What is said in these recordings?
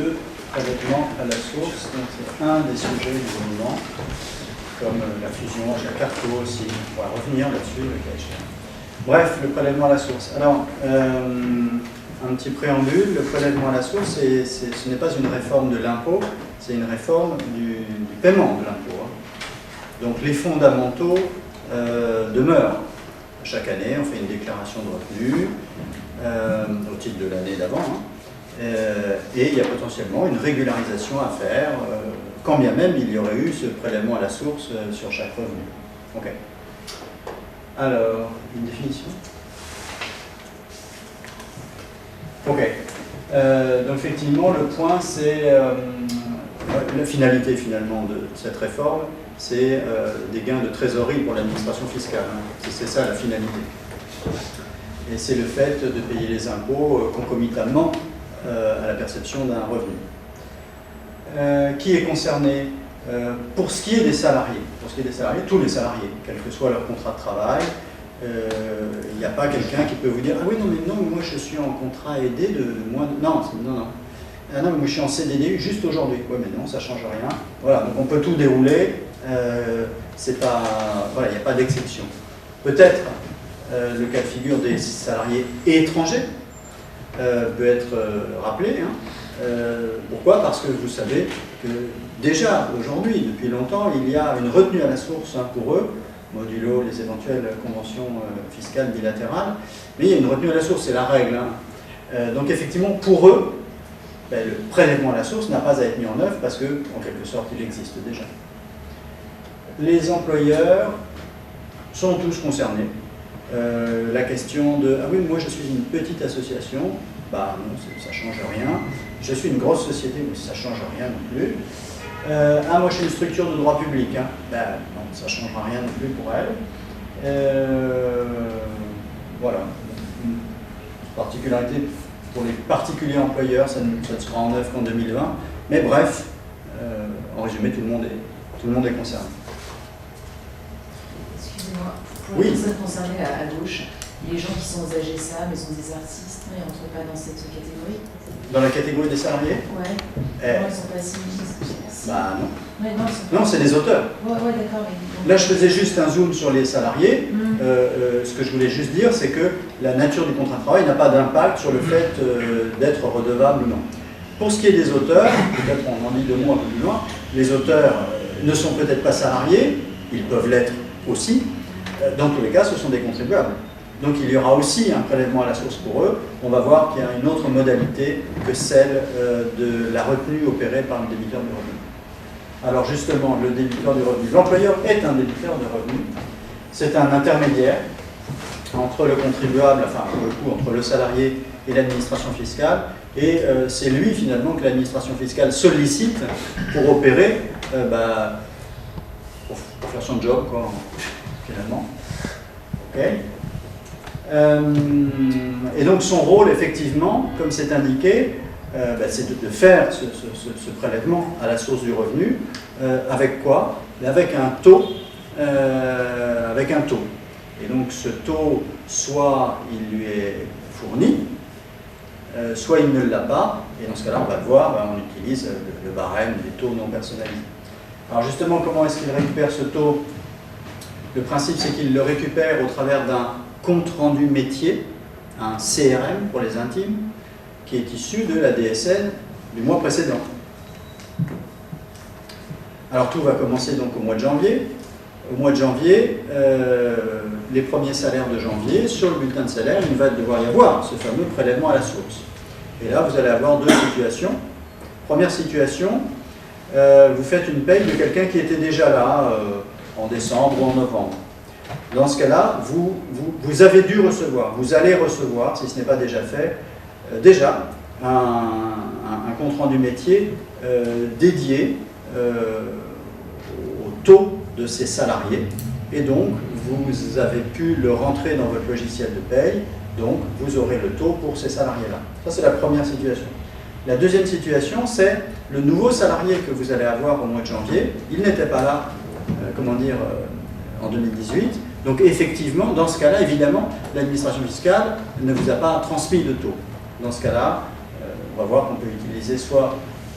de prélèvement à la source. Donc c'est un des sujets du moment, comme la fusion Jacques-Arthaud aussi. On va revenir là-dessus, le cas échéant. Bref, le prélèvement à la source. Alors, un petit préambule, le prélèvement à la source, ce n'est pas une réforme de l'impôt, c'est une réforme du paiement de l'impôt. Hein. Donc les fondamentaux demeurent. Chaque année, on fait une déclaration de revenus au titre de l'année d'avant. Hein. Et il y a potentiellement une régularisation à faire, quand bien même il y aurait eu ce prélèvement à la source sur chaque revenu. Ok. Alors, une définition. Ok. Donc effectivement, le point, c'est la finalité finalement de cette réforme, c'est des gains de trésorerie pour l'administration fiscale. Hein. C'est ça la finalité. Et c'est le fait de payer les impôts concomitamment à la perception d'un revenu. Qui est concerné? Pour ce qui est des salariés, tous les salariés, quel que soit leur contrat de travail, il n'y a pas quelqu'un qui peut vous dire « Ah oui, non, mais non, moi je suis en contrat aidé de moins de... » Non, non. Ah non, mais moi je suis en CDD juste aujourd'hui. Oui, mais non, ça ne change rien. Voilà, donc on peut tout dérouler. C'est pas... Voilà, il n'y a pas d'exception. Peut-être le cas de figure des salariés étrangers peut être rappelé. Hein. Pourquoi? Parce que vous savez que déjà aujourd'hui, depuis longtemps, il y a une retenue à la source hein, pour eux, modulo les éventuelles conventions fiscales bilatérales, mais il y a une retenue à la source, c'est la règle. Hein. Donc effectivement, pour eux, ben, le prélèvement à la source n'a pas à être mis en œuvre parce que, en quelque sorte, il existe déjà. Les employeurs sont tous concernés. La question de « Ah oui, moi je suis une petite association », bah non, ça ne change rien. Je suis une grosse société, mais ça ne change rien non plus. Ah, moi je suis une structure de droit public, hein. Ben non, ça ne changera rien non plus pour elle. Voilà. Une particularité pour les particuliers employeurs, ça ne sera en œuvre qu'en 2020. Mais bref, en résumé, tout le monde est concerné. Excusez-moi, pour les personnes concernées à gauche, les gens qui sont aux AGSA, mais sont des artistes, ils ne rentrent pas dans cette catégorie? Dans la catégorie des salariés? Ouais. Non, ils sont pas si... Bah non. Ouais, non, c'est des auteurs. Ouais, d'accord. Là, je faisais juste un zoom sur les salariés. Ce que je voulais juste dire, c'est que la nature du contrat de travail n'a pas d'impact sur le fait d'être redevable ou non. Pour ce qui est des auteurs, peut-être on en dit deux mots un peu plus loin, les auteurs ne sont peut-être pas salariés, ils peuvent l'être aussi. Dans tous les cas, ce sont des contribuables. Donc il y aura aussi un prélèvement à la source pour eux. On va voir qu'il y a une autre modalité que celle de la retenue opérée par le débiteur du revenu. Alors justement, le débiteur du revenu, l'employeur est un débiteur de revenu. C'est un intermédiaire entre le contribuable, enfin pour le coup entre le salarié et l'administration fiscale. Et c'est lui finalement que l'administration fiscale sollicite pour opérer, pour faire son job, quoi, finalement. Ok. Et donc son rôle, effectivement, comme c'est indiqué, c'est de faire ce prélèvement à la source du revenu. Avec quoi? Avec un taux. Et donc ce taux, soit il lui est fourni, soit il ne l'a pas. Et dans ce cas-là, on va le voir, on utilise le barème des taux non personnalisés. Alors justement, comment est-ce qu'il récupère ce taux? Le principe, c'est qu'il le récupère au travers d'un compte-rendu métier, un CRM pour les intimes, qui est issu de la DSN du mois précédent. Alors tout va commencer donc au mois de janvier. Au mois de janvier, les premiers salaires de janvier, sur le bulletin de salaire, il va devoir y avoir ce fameux prélèvement à la source. Et là, vous allez avoir deux situations. Première situation, vous faites une paye de quelqu'un qui était déjà là en décembre ou en novembre. Dans ce cas-là, vous avez dû recevoir, vous allez recevoir, si ce n'est pas déjà fait, déjà un compte-rendu métier dédié au taux de ces salariés. Et donc, vous avez pu le rentrer dans votre logiciel de paye, donc vous aurez le taux pour ces salariés-là. Ça, c'est la première situation. La deuxième situation, c'est le nouveau salarié que vous allez avoir au mois de janvier. Il n'était pas là, en 2018. Donc effectivement, dans ce cas-là, évidemment, l'administration fiscale ne vous a pas transmis de taux. Dans ce cas-là, on va voir qu'on peut utiliser soit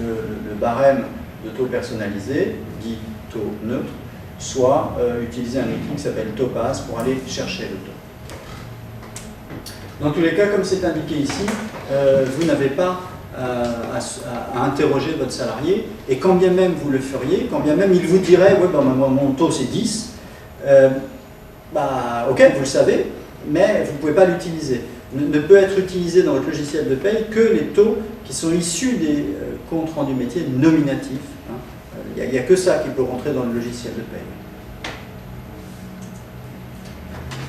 le barème de taux personnalisé, dit taux neutre, soit utiliser un outil qui s'appelle Topaz pour aller chercher le taux. Dans tous les cas, comme c'est indiqué ici, vous n'avez pas à interroger votre salarié, et quand bien même vous le feriez, quand bien même il vous dirait ouais, bah, mon taux c'est 10, bah, ok, vous le savez, mais vous ne pouvez pas l'utiliser. Ne peut être utilisé dans votre logiciel de paye que les taux qui sont issus des comptes rendus métiers nominatifs. Il n'y a que ça qui peut rentrer dans le logiciel de paye.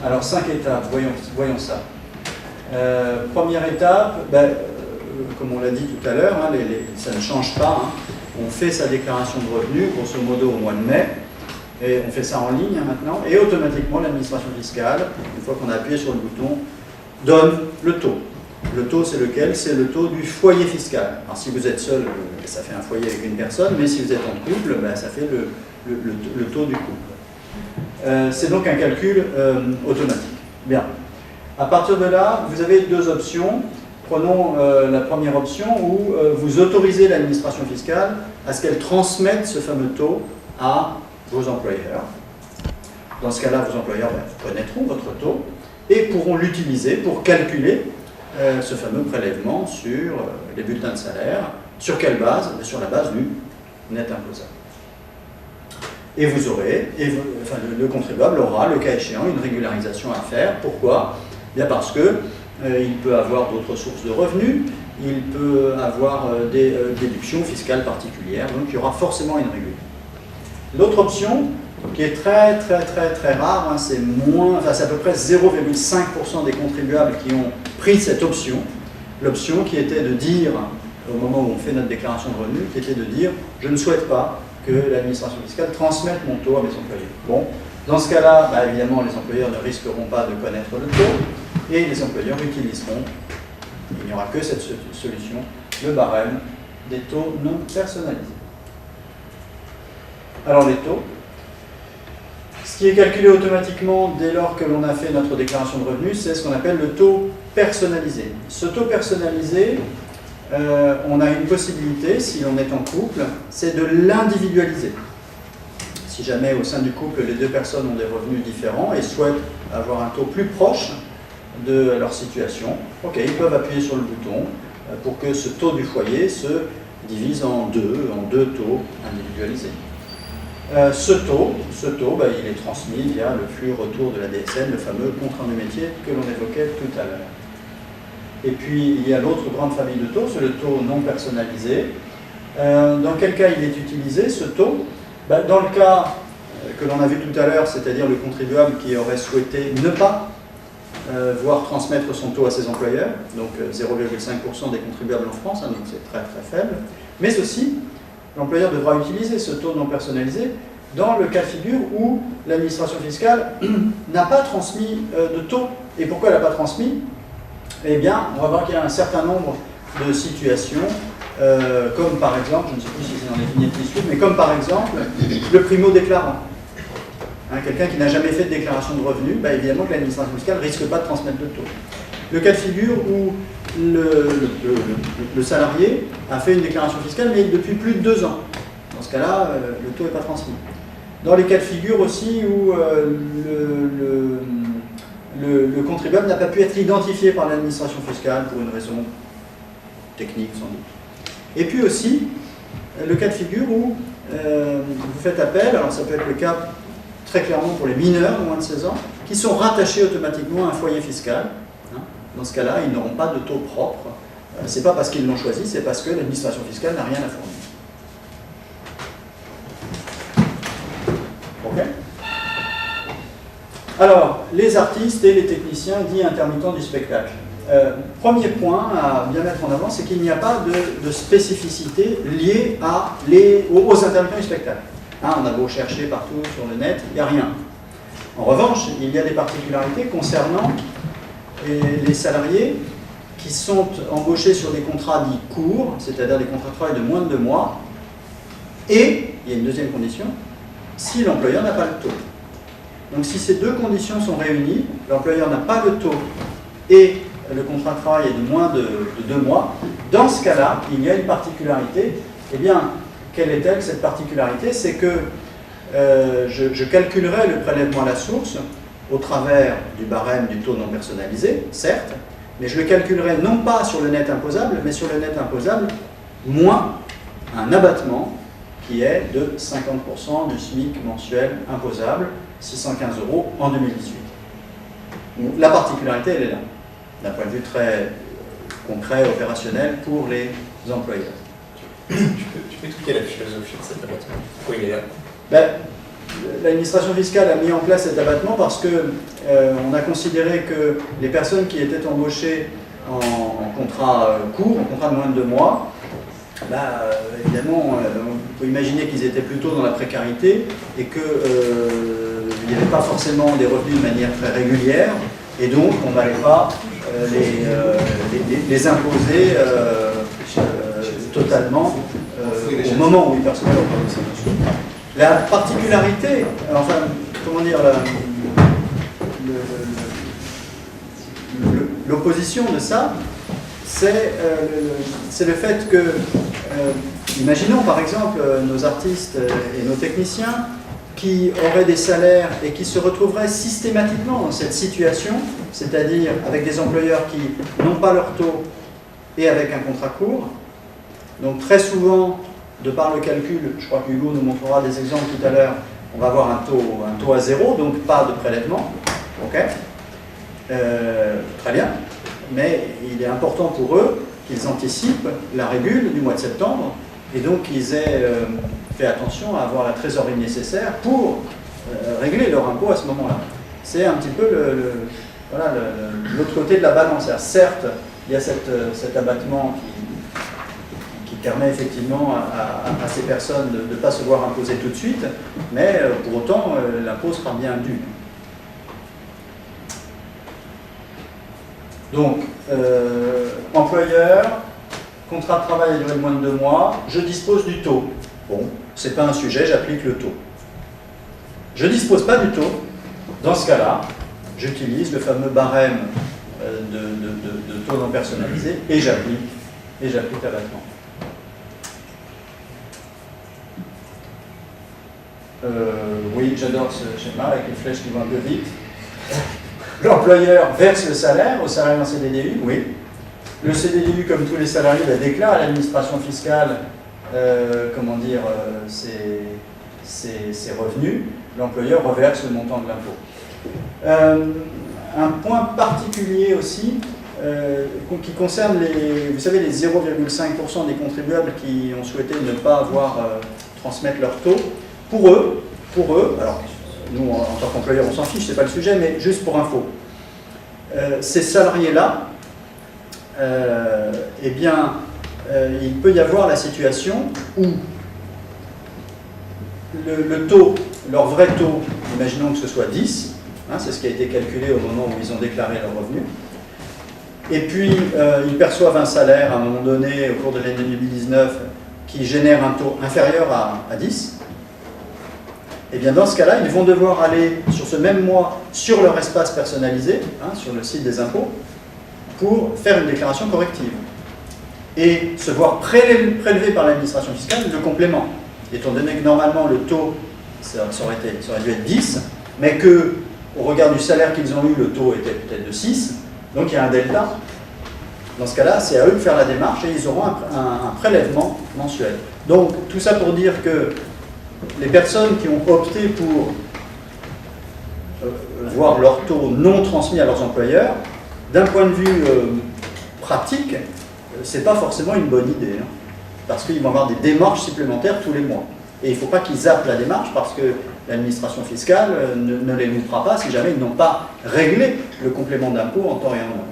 Alors 5 étapes, voyons ça. Première étape, comme on l'a dit tout à l'heure, hein, ça ne change pas. Hein. On fait sa déclaration de revenus, grosso modo au mois de mai, et on fait ça en ligne hein, maintenant, et automatiquement l'administration fiscale, une fois qu'on a appuyé sur le bouton, donne le taux. Le taux, c'est lequel? C'est le taux du foyer fiscal. Alors si vous êtes seul, ça fait un foyer avec une personne, mais si vous êtes en couple, ça fait le taux du couple. C'est donc un calcul automatique. Bien. À partir de là, vous avez deux options. Prenons la première option où vous autorisez l'administration fiscale à ce qu'elle transmette ce fameux taux à vos employeurs. Dans ce cas-là, vos employeurs connaîtront votre taux et pourront l'utiliser pour calculer ce fameux prélèvement sur les bulletins de salaire. Sur quelle base? Sur la base du net imposable. Et vous aurez, le contribuable aura, le cas échéant, une régularisation à faire. Pourquoi? Bien parce que il peut avoir d'autres sources de revenus, il peut avoir des déductions fiscales particulières, donc il y aura forcément une régule. L'autre option, qui est très rare, hein, c'est à peu près 0,5% des contribuables qui ont pris cette option, l'option qui était de dire, au moment où on fait notre déclaration de revenus, qui était de dire « je ne souhaite pas que l'administration fiscale transmette mon taux à mes employés ». Bon, dans ce cas-là, évidemment, les employeurs ne risqueront pas de connaître le taux, et les employeurs utiliseront, il n'y aura que cette solution, le barème des taux non personnalisés. Alors les taux, ce qui est calculé automatiquement dès lors que l'on a fait notre déclaration de revenus, c'est ce qu'on appelle le taux personnalisé. Ce taux personnalisé, on a une possibilité, si l'on est en couple, c'est de l'individualiser. Si jamais au sein du couple, les deux personnes ont des revenus différents et souhaitent avoir un taux plus proche de leur situation, ok, ils peuvent appuyer sur le bouton pour que ce taux du foyer se divise en deux taux individualisés. Ce taux il est transmis via le flux retour de la DSN, le fameux compte rendu métier que l'on évoquait tout à l'heure. Et puis il y a l'autre grande famille de taux, c'est le taux non personnalisé. Dans quel cas il est utilisé ce taux? Dans le cas que l'on a vu tout à l'heure, c'est-à-dire le contribuable qui aurait souhaité ne pas voire transmettre son taux à ses employeurs, donc 0,5% des contribuables en France, hein, donc c'est très faible, mais aussi l'employeur devra utiliser ce taux non personnalisé dans le cas de figure où l'administration fiscale n'a pas transmis de taux. Et pourquoi elle n'a pas transmis? Eh bien, on va voir qu'il y a un certain nombre de situations, comme par exemple, je ne sais plus si c'est dans les vignettes qui suivent, mais comme par exemple le primo-déclarant. Hein, quelqu'un qui n'a jamais fait de déclaration de revenus, évidemment que l'administration fiscale ne risque pas de transmettre le taux. Le cas de figure où le salarié a fait une déclaration fiscale, mais depuis plus de 2 ans. Dans ce cas-là, le taux n'est pas transmis. Dans les cas de figure aussi où le contribuable n'a pas pu être identifié par l'administration fiscale pour une raison technique sans doute. Et puis aussi, le cas de figure où vous faites appel, alors ça peut être le cas très clairement pour les mineurs de moins de 16 ans, qui sont rattachés automatiquement à un foyer fiscal. Dans ce cas-là, ils n'auront pas de taux propre. Ce n'est pas parce qu'ils l'ont choisi, c'est parce que l'administration fiscale n'a rien à fournir. Ok? Alors, les artistes et les techniciens dits intermittents du spectacle. Premier point à bien mettre en avant, c'est qu'il n'y a pas de spécificité liée aux intermittents du spectacle. On a beau chercher partout sur le net, il n'y a rien. En revanche, il y a des particularités concernant les salariés qui sont embauchés sur des contrats dits courts, c'est-à-dire des contrats de travail de moins de 2 mois, et, il y a une deuxième condition, si l'employeur n'a pas le taux. Donc si ces deux conditions sont réunies, l'employeur n'a pas le taux et le contrat de travail est de moins de 2 mois, dans ce cas-là, il y a une particularité Eh bien, quelle est-elle, cette particularité? C'est que je calculerai le prélèvement à la source au travers du barème du taux non personnalisé, certes, mais je le calculerai non pas sur le net imposable, mais sur le net imposable moins un abattement qui est de 50% du SMIC mensuel imposable, 615 € en 2018. Donc, la particularité, elle est là, d'un point de vue très concret, opérationnel pour les employeurs. Tu peux expliquer la philosophie de cet abattement? Pourquoi il est là? Ben, l'administration fiscale a mis en place cet abattement parce que on a considéré que les personnes qui étaient embauchées en contrat court, en contrat de moins de 2 mois, évidemment, on peut imaginer qu'ils étaient plutôt dans la précarité et qu'il n'y avait pas forcément des revenus de manière très régulière, et donc on n'allait pas les imposer totalement au moment où ils percevaient leur production. La particularité, enfin, comment dire, l'opposition de ça, c'est le fait que, imaginons par exemple nos artistes et nos techniciens qui auraient des salaires et qui se retrouveraient systématiquement dans cette situation, c'est-à-dire avec des employeurs qui n'ont pas leur taux et avec un contrat court. Donc très souvent, de par le calcul, je crois que Hugo nous montrera des exemples tout à l'heure, on va avoir un taux à 0, donc pas de prélèvement. Ok, très bien. Mais il est important pour eux qu'ils anticipent la régule du mois de septembre et donc qu'ils aient fait attention à avoir la trésorerie nécessaire pour régler leur impôt à ce moment-là. C'est un petit peu l'autre côté de la balance. Alors, certes, il y a cet abattement qui permet effectivement à ces personnes de ne pas se voir imposer tout de suite, mais pour autant, l'impôt sera bien dû. Donc, employeur, contrat de travail à durée de moins de 2 mois, je dispose du taux. Bon, c'est pas un sujet, j'applique le taux. Je ne dispose pas du taux. Dans ce cas-là, j'utilise le fameux barème de taux non personnalisé et j'applique l'abattement. Oui, j'adore ce schéma avec les flèches qui vont un peu vite. L'employeur verse le salaire au salarié en CDDU, oui. Le CDDU, comme tous les salariés, déclare à l'administration fiscale ses revenus. L'employeur reverse le montant de l'impôt. Un point particulier aussi, qui concerne vous savez, les 0,5% des contribuables qui ont souhaité ne pas avoir transmettre leur taux. Pour eux, alors nous en tant qu'employeur on s'en fiche, c'est pas le sujet, mais juste pour info, ces salariés-là, eh bien, il peut y avoir la situation où le taux, leur vrai taux, imaginons que ce soit 10, hein, c'est ce qui a été calculé au moment où ils ont déclaré leurs revenus, et puis ils perçoivent un salaire à un moment donné au cours de l'année 2019 qui génère un taux inférieur à 10, et bien dans ce cas-là, ils vont devoir aller sur ce même mois sur leur espace personnalisé, hein, sur le site des impôts, pour faire une déclaration corrective et se voir prélever par l'administration fiscale le complément. Étant donné que normalement le taux, ça aurait dû être 10, mais que au regard du salaire qu'ils ont eu, le taux était peut-être de 6, donc il y a un delta. Dans ce cas-là, c'est à eux de faire la démarche et ils auront un prélèvement mensuel. Donc tout ça pour dire que les personnes qui ont opté pour voir leur taux non transmis à leurs employeurs, d'un point de vue pratique, c'est pas forcément une bonne idée, hein, parce qu'ils vont avoir des démarches supplémentaires tous les mois. Et il ne faut pas qu'ils zappent la démarche parce que l'administration fiscale ne les loupera pas si jamais ils n'ont pas réglé le complément d'impôt en temps et en heure.